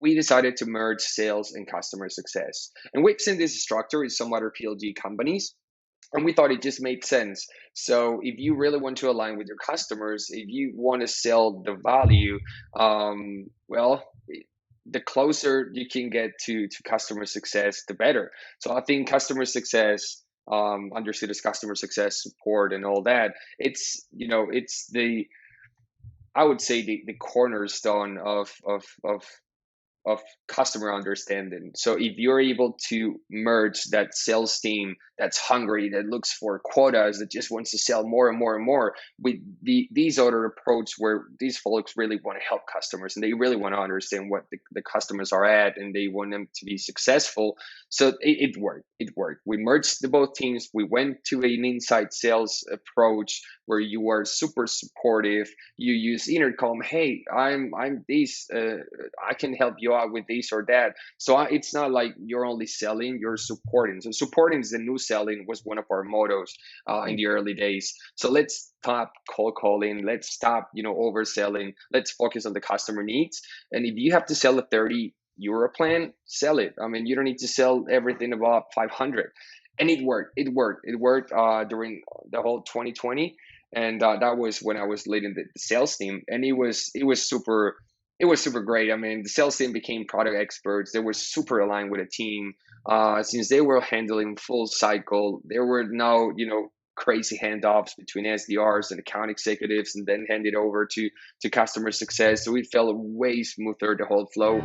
we decided to merge sales and customer success. And we've seen this structure in some other PLG companies, and we thought it just made sense. So if you really want to align with your customers, if you want to sell the value, well, the closer you can get to customer success, the better. So I think customer success, understood as customer success support and all that, it's the, I would say, the cornerstone of customer understanding. So if you're able to merge that sales team that's hungry, that looks for quotas, that just wants to sell more and more and more, with these other approach where these folks really want to help customers and they really want to understand what the customers are at and they want them to be successful. So it worked. It worked. We merged the both teams. We went to an inside sales approach where you are super supportive. You use intercom. Hey, I'm this. I can help you out with this or that. So it's not like you're only selling, you're supporting. So supporting is the new selling, was one of our mottos in the early days. So let's stop cold calling. Let's stop, overselling. Let's focus on the customer needs. And if you have to sell a 30 euro plan, sell it. I mean, you don't need to sell everything above 500. And it worked. It worked. It worked during the whole 2020. And that was when I was leading the sales team, and it was super great. I mean, the sales team became product experts. They were super aligned with the team. Since they were handling full cycle, there were no, crazy handoffs between SDRs and account executives and then handed over to customer success. So it felt way smoother, the whole flow.